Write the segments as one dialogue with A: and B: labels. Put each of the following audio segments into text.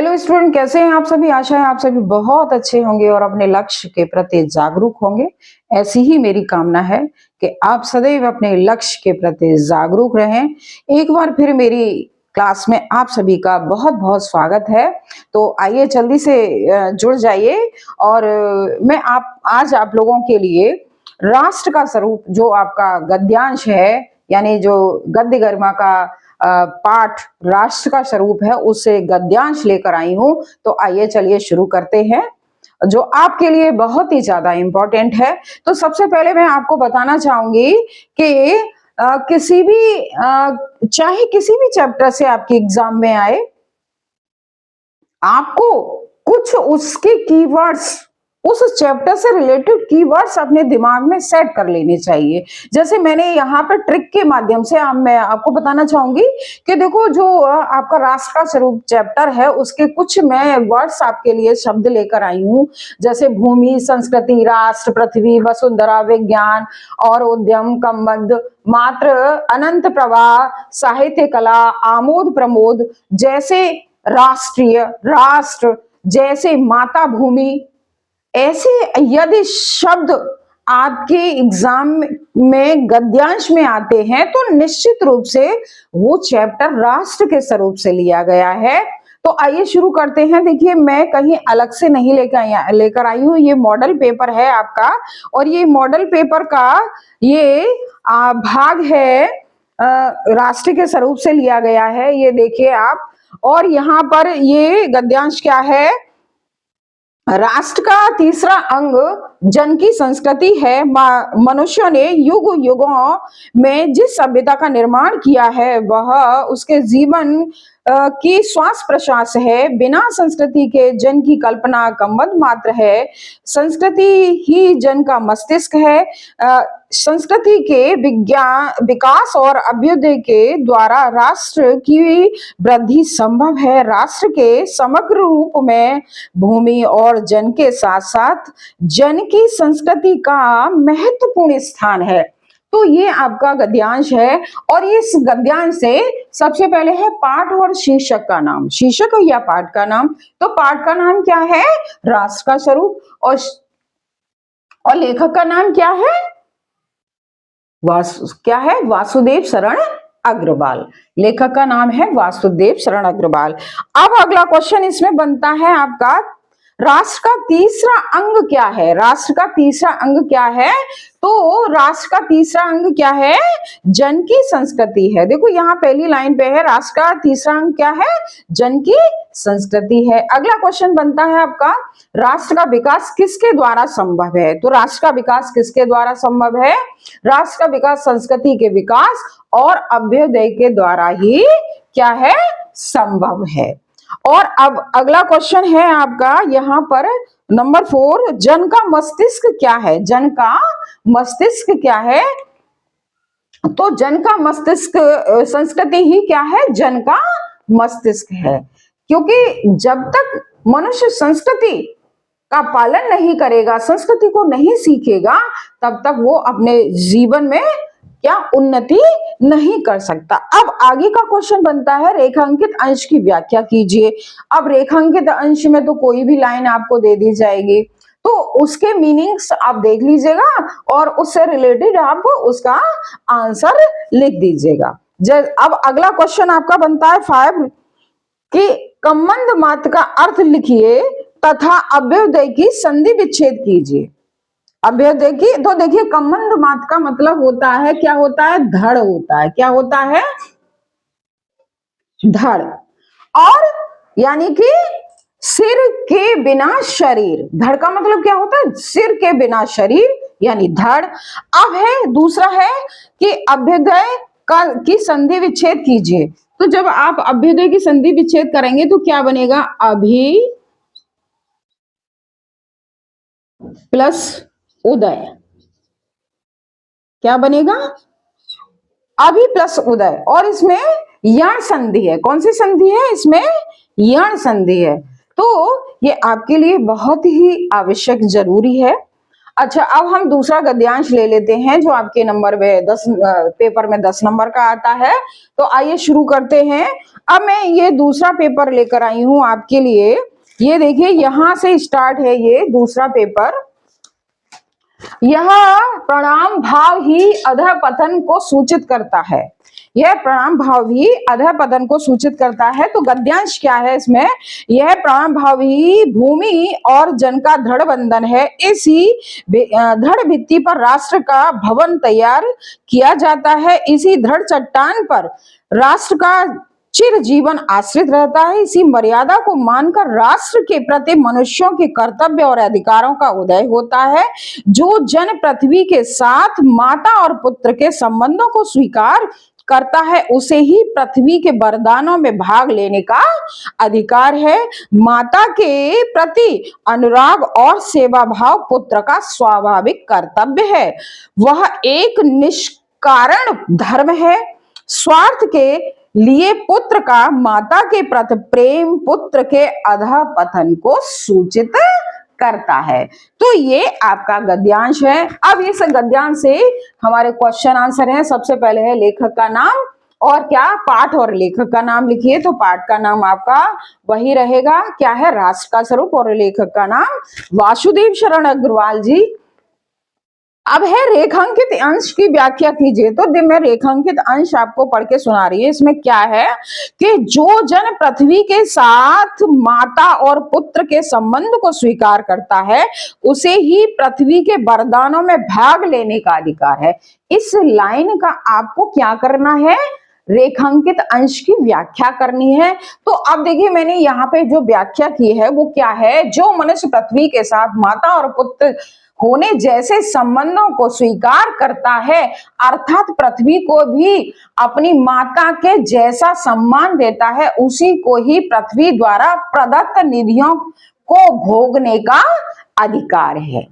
A: Hello student, कैसे हैं आप सभी। आशा है आप सभी बहुत अच्छे होंगे और अपने लक्ष्य के प्रति जागरूक होंगे। ऐसी ही मेरी कामना है कि आप सदैव अपने लक्ष्य के प्रति जागरूक रहें। एक बार फिर मेरी क्लास में आप सभी का बहुत बहुत स्वागत है। तो आइए जल्दी से जुड़ जाइए और मैं आज आप लोगों के लिए राष्ट्र का स्वरूप जो आपका गद्यांश है, यानी जो गद्य गरिमा का पाठ राष्ट्र का स्वरूप है, उससे गद्यांश लेकर आई हूं। तो आइए चलिए शुरू करते हैं, जो आपके लिए बहुत ही ज्यादा इंपॉर्टेंट है। तो सबसे पहले मैं आपको बताना चाहूंगी कि किसी भी चाहे किसी भी चैप्टर से आपके एग्जाम में आए, आपको कुछ उसके कीवर्ड्स, उस चैप्टर से रिलेटेड कीवर्ड्स अपने दिमाग में सेट कर लेने चाहिए। जैसे मैंने यहाँ पर ट्रिक के माध्यम से मैं आपको बताना चाहूंगी कि देखो, जो आपका राष्ट्र का स्वरूप चैप्टर है, उसके कुछ मैं वर्ड्स आपके लिए शब्द लेकर आई हूँ। जैसे भूमि, संस्कृति, राष्ट्र, पृथ्वी, वसुंधरा, विज्ञान और उद्यम, संबंध, मात्र, अनंत प्रवाह, साहित्य, कला, आमोद प्रमोद, जैसे राष्ट्रीय, राष्ट्र, जैसे माता भूमि, ऐसे यदि शब्द आपके एग्जाम में गद्यांश में आते हैं तो निश्चित रूप से वो चैप्टर राष्ट्र के स्वरूप से लिया गया है। तो आइए शुरू करते हैं। देखिए, मैं कहीं अलग से नहीं लेकर आई हूँ, ये मॉडल पेपर है आपका, और ये मॉडल पेपर का ये भाग है राष्ट्र के स्वरूप से लिया गया है। ये देखिए आप, और यहाँ पर ये गद्यांश क्या है, राष्ट्र का तीसरा अंग जन की संस्कृति है। मनुष्य ने युग युगों में जिस सभ्यता का निर्माण किया है वह उसके जीवन की श्वास प्रश्वास है। बिना संस्कृति के जन की कल्पना कमबद्ध मात्र है। संस्कृति ही जन का मस्तिष्क है। संस्कृति के विकास और अभ्युदय के द्वारा राष्ट्र की वृद्धि संभव है। राष्ट्र के समग्र रूप में भूमि और जन के साथ साथ जन की संस्कृति का महत्वपूर्ण स्थान है। तो ये आपका गद्यांश है, और इस गद्यांश से सबसे पहले है पाठ और शीर्षक का नाम। शीर्षक या पाठ का नाम, तो पाठ का नाम क्या है, राष्ट्र का स्वरूप, और लेखक का नाम क्या है, वासुदेव शरण अग्रवाल। लेखक का नाम है वासुदेव शरण अग्रवाल। अब अगला क्वेश्चन इसमें बनता है आपका, राष्ट्र का तीसरा अंग क्या है। राष्ट्र का तीसरा अंग क्या है, तो राष्ट्र का तीसरा अंग क्या है, जन की संस्कृति है। देखो यहाँ पहली लाइन पे है, राष्ट्र का तीसरा अंग क्या है, जन की संस्कृति है। अगला क्वेश्चन बनता है आपका, राष्ट्र का विकास किसके द्वारा संभव है। तो राष्ट्र का विकास किसके द्वारा संभव है, राष्ट्र का विकास संस्कृति के विकास और अभ्युदय के द्वारा ही क्या है, संभव है। और अब अगला क्वेश्चन है आपका यहाँ पर नंबर 4, जन का मस्तिष्क क्या है। जन का मस्तिष्क क्या है, तो जन का मस्तिष्क संस्कृति ही क्या है, जन का मस्तिष्क है। क्योंकि जब तक मनुष्य संस्कृति का पालन नहीं करेगा, संस्कृति को नहीं सीखेगा, तब तक वो अपने जीवन में क्या उन्नति नहीं कर सकता। अब आगे का क्वेश्चन बनता है, रेखांकित अंश की व्याख्या कीजिए। अब रेखांकित अंश में तो कोई भी लाइन आपको दे दी जाएगी, तो उसके मीनिंग्स आप देख लीजिएगा और उससे रिलेटेड आप उसका आंसर लिख दीजिएगा। अब अगला क्वेश्चन आपका बनता है 5 कि कमंद मात्र का अर्थ लिखिए तथा अभ्युदय की संधि विच्छेद कीजिए। अभ्युदय की, तो देखिए कमंद मात्र का मतलब होता है, क्या होता है, धड़ होता है। क्या होता है, धड़, और यानी कि सिर के बिना शरीर। धड़ का मतलब क्या होता है, सिर के बिना शरीर, यानी धड़। अब है दूसरा है कि अभ्युदय की संधि विच्छेद कीजिए। तो जब आप अभ्युदय की संधि विच्छेद करेंगे तो क्या बनेगा, अभि प्लस उदय। क्या बनेगा, अभि प्लस उदय, और इसमें यण संधि है। कौन सी संधि है, इसमें यण संधि है। तो ये आपके लिए बहुत ही आवश्यक जरूरी है। अच्छा, अब हम दूसरा गद्यांश ले लेते हैं जो आपके नंबर में 10 पेपर में 10 नंबर का आता है। तो आइए शुरू करते हैं। अब मैं ये दूसरा पेपर लेकर आई हूं आपके लिए। ये देखिए, यहां से स्टार्ट है ये दूसरा पेपर। यह प्रणाम भाव ही अधःपतन को सूचित करता है। यह प्रणाम भाव भी अधःपतन को सूचित करता है। तो गद्यांश क्या है इसमें? यह प्रणाम भाव ही भूमि और जन का दृढ़ बंधन है। इसी दृढ़ भित्ति पर राष्ट्र का भवन तैयार किया जाता है। इसी दृढ़ चट्टान पर राष्ट्र का चिर जीवन आश्रित रहता है। इसी मर्यादा को मानकर राष्ट्र के प्रति मनुष्यों के कर्तव्य और अधिकारों का उदय होता है। जो जन पृथ्वी के साथ माता और पुत्र के संबंधों को स्वीकार करता है, उसे ही पृथ्वी के वरदानों में भाग लेने का अधिकार है। माता के प्रति अनुराग और सेवा भाव पुत्र का स्वाभाविक कर्तव्य है। वह एक निष्कारण धर्म है। स्वार्थ के लिए पुत्र का माता के प्रति प्रेम पुत्र के अधःपतन को सूचित करता है। तो ये आपका गद्यांश है। अब इस गद्यांश से हमारे क्वेश्चन आंसर हैं। सबसे पहले है लेखक का नाम और क्या, पाठ और लेखक का नाम लिखिए। तो पाठ का नाम आपका वही रहेगा, क्या है, राष्ट्र का स्वरूप, और लेखक का नाम वासुदेव शरण अग्रवाल जी। अब है रेखांकित अंश की व्याख्या कीजिए। तो मैं रेखांकित अंश आपको पढ़ के सुना रही है। इसमें क्या है कि जो जन पृथ्वी के साथ माता और पुत्र के संबंध को स्वीकार करता है, उसे ही पृथ्वी के वरदानों में भाग लेने का अधिकार है। इस लाइन का आपको क्या करना है? रेखांकित अंश की व्याख्या करनी है। तो अब देखिए, मैंने यहाँ पे जो व्याख्या की है वो क्या है? जो मनुष्य पृथ्वी के साथ माता और पुत्र होने जैसे संबंधों को स्वीकार करता है, अर्थात पृथ्वी को भी अपनी माता के जैसा सम्मान देता है, उसी को ही पृथ्वी द्वारा प्रदत्त निधियों को भोगने का अधिकार है।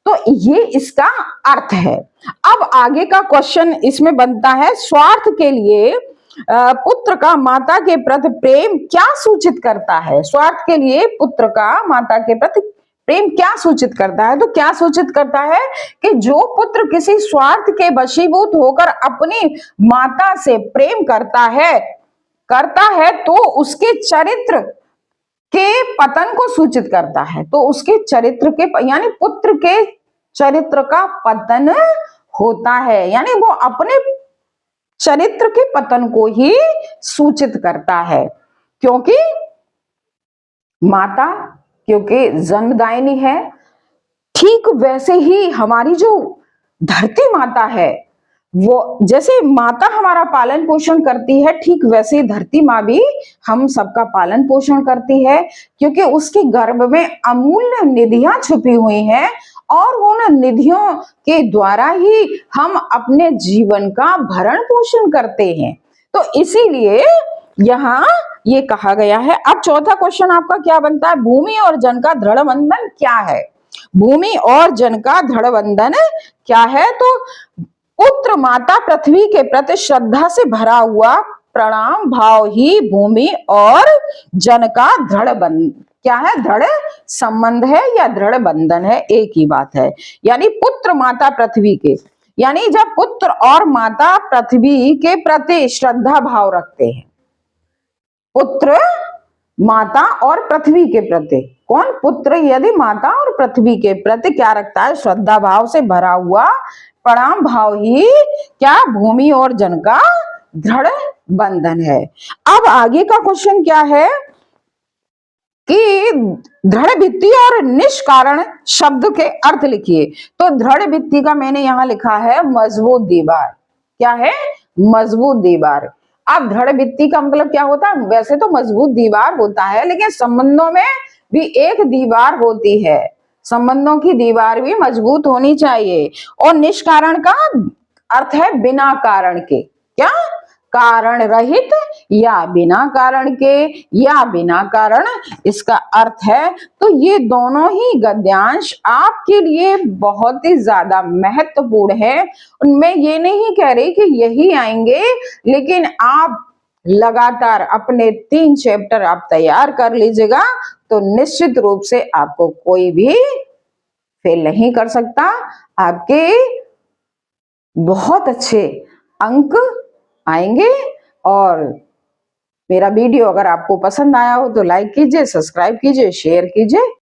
A: तो ये इसका अर्थ है। अब आगे का क्वेश्चन इसमें बनता है, स्वार्थ के लिए पुत्र का माता के प्रति प्रेम क्या सूचित करता है? स्वार्थ के लिए पुत्र का माता के प्रति प्रेम क्या सूचित करता है? तो क्या सूचित करता है कि जो पुत्र किसी स्वार्थ के वशीभूत होकर अपनी माता से प्रेम करता है तो उसके चरित्र के पतन को सूचित करता है। तो उसके चरित्र के यानी पुत्र के चरित्र का पतन होता है, यानी वो अपने चरित्र के पतन को ही सूचित करता है। क्योंकि माता क्योंकि जन्मदायिनी है, ठीक वैसे ही हमारी जो धरती माता है, वो जैसे माता हमारा पालन पोषण करती है, ठीक वैसे धरती माँ भी हम सबका पालन पोषण करती है। क्योंकि उसके गर्भ में अमूल्य निधियां छुपी हुई हैं और उन निधियों के द्वारा ही हम अपने जीवन का भरण पोषण करते हैं। तो इसीलिए यहाँ ये कहा गया है। अब चौथा क्वेश्चन आपका क्या बनता है? भूमि और जन का दृढ़ बंधन क्या है? भूमि और जन का दृढ़ बंधन क्या है? तो पुत्र माता पृथ्वी के प्रति श्रद्धा से भरा हुआ प्रणाम भाव ही भूमि और जन का दृढ़ बंधन क्या है? दृढ़ संबंध है या दृढ़ बंधन है, एक ही बात है। यानी पुत्र माता पृथ्वी के, यानी जब पुत्र और माता पृथ्वी के प्रति श्रद्धा भाव रखते हैं, पुत्र माता और पृथ्वी के प्रति, कौन? पुत्र यदि माता और पृथ्वी के प्रति क्या रखता है? श्रद्धा भाव से भरा हुआ प्रणाम भाव ही क्या? भूमि और जन का दृढ़ बंधन है। अब आगे का क्वेश्चन क्या है कि दृढ़ भित्ति और निष्कारण शब्द के अर्थ लिखिए। तो दृढ़ भित्ति का मैंने यहां लिखा है मजबूत दीवार। क्या है? मजबूत दीवार। अब दृढ़ भित्ति का मतलब क्या होता है? वैसे तो मजबूत दीवार होता है, लेकिन संबंधों में भी एक दीवार होती है। संबंधों की दीवार भी मजबूत होनी चाहिए। और निष्कारण का अर्थ है बिना कारण के। क्या? कारण रहित या बिना कारण के या बिना कारण, इसका अर्थ है। तो ये दोनों ही गद्यांश आपके लिए बहुत ही ज्यादा महत्वपूर्ण है। मैं ये नहीं कह रही कि यही आएंगे, लेकिन आप लगातार अपने 3 चैप्टर आप तैयार कर लीजिएगा तो निश्चित रूप से आपको कोई भी फेल नहीं कर सकता, आपके बहुत अच्छे अंक आएंगे। और मेरा वीडियो अगर आपको पसंद आया हो तो लाइक कीजिए, सब्सक्राइब कीजिए, शेयर कीजिए।